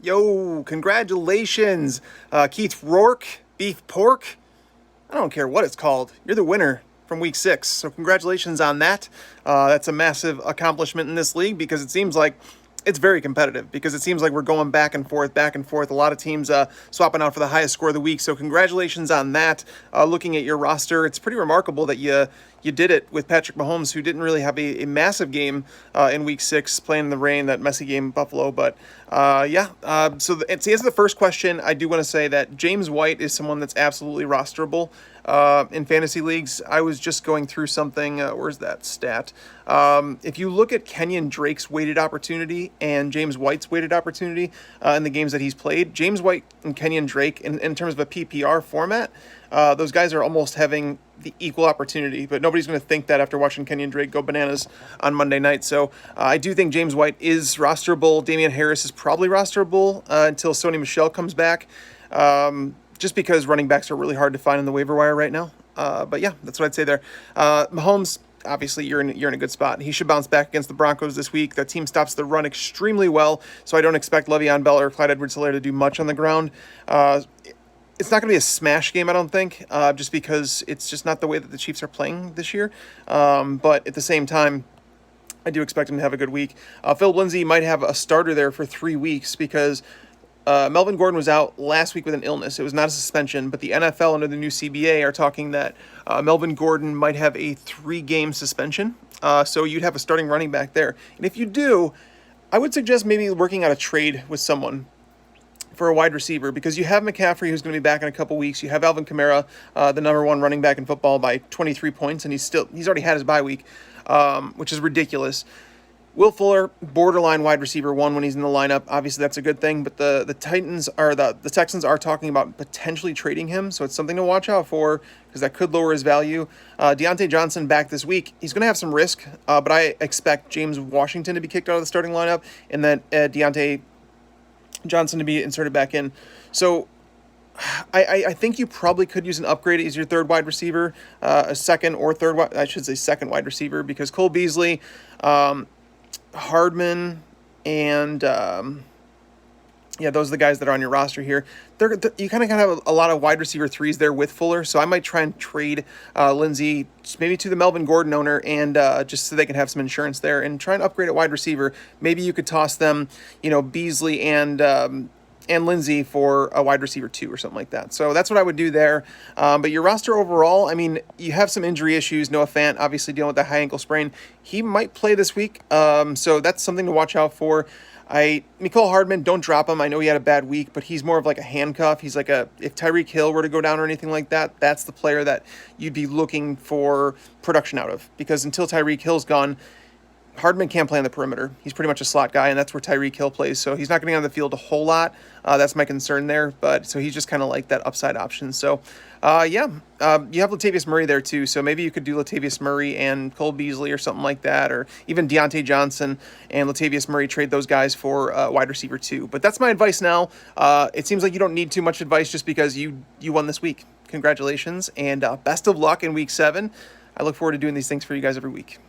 Yo, congratulations, Keith Rourke, Beef Pork. I don't care what it's called. You're the winner from week 6. So congratulations on that. That's a massive accomplishment in this league because it seems like it's very competitive because it seems like we're going back and forth, back and forth. A lot of teams swapping out for the highest score of the week. So congratulations on that. Looking at your roster, it's pretty remarkable that you did it with Patrick Mahomes, who didn't really have a massive game in week 6, playing in the rain, that messy game in Buffalo. But so to answer the first question, I do want to say that James White is someone that's absolutely rosterable in fantasy leagues. I was just going through something. Where's that stat? If you look at Kenyon Drake's weighted opportunity and James White's weighted opportunity in the games that he's played, James White and Kenyon Drake, in terms of a PPR format, those guys are almost having the equal opportunity, but nobody's going to think that after watching Kenyon Drake go bananas on Monday night. So I do think James White is rosterable. Damian Harris is probably rosterable until Sony Michel comes back, just because running backs are really hard to find in the waiver wire right now. But yeah, that's what I'd say there. Mahomes, obviously you're in a good spot. He should bounce back against the Broncos this week. That team stops the run extremely well, so I don't expect Le'Veon Bell or Clyde Edwards-Helaire to do much on the ground. It's not going to be a smash game, I don't think, just because it's just not the way that the Chiefs are playing this year. But at the same time, I do expect him to have a good week. Phil Lindsay might have a starter there for 3 weeks because Melvin Gordon was out last week with an illness. It was not a suspension, but the NFL under the new CBA are talking that Melvin Gordon might have a 3-game suspension. So you'd have a starting running back there. And if you do, I would suggest maybe working out a trade with someone for a wide receiver, because you have McCaffrey, who's going to be back in a couple weeks. You have Alvin Kamara, the number 1 running back in football by 23 points, and he's already had his bye week, which is ridiculous. Will Fuller, borderline wide receiver 1 when he's in the lineup. Obviously, that's a good thing, but the Texans are talking about potentially trading him, so it's something to watch out for because that could lower his value. Deontay Johnson back this week. He's going to have some risk, but I expect James Washington to be kicked out of the starting lineup, and then Deontay Johnson to be inserted back in. So I think you probably could use an upgrade as your third wide receiver, a second or third, I should say second wide receiver, because Cole Beasley, Hardman, and those are the guys that are on your roster here. You kind of have a lot of wide receiver 3s there with Fuller, so I might try and trade Lindsey maybe to the Melvin Gordon owner, and just so they can have some insurance there, and try and upgrade at wide receiver. Maybe you could toss them, Beasley and Lindsey for a wide receiver 2 or something like that. So that's what I would do there. But your roster overall, I mean, you have some injury issues. Noah Fant, obviously dealing with the high ankle sprain. He might play this week, so that's something to watch out for. Mecole Hardman, don't drop him. I know he had a bad week, but he's more of like a handcuff. He's like if Tyreek Hill were to go down or anything like that, that's the player that you'd be looking for production out of. Because until Tyreek Hill's gone, Hardman can't play on the perimeter. He's pretty much a slot guy, and that's where Tyreek Hill plays. So he's not going to be on the field a whole lot. That's my concern there. But so he's just kind of like that upside option. So, you have Latavius Murray there too. So maybe you could do Latavius Murray and Cole Beasley or something like that, or even Deontay Johnson and Latavius Murray, trade those guys for wide receiver 2. But that's my advice now. It seems like you don't need too much advice just because you won this week. Congratulations, and best of luck in week 7. I look forward to doing these things for you guys every week.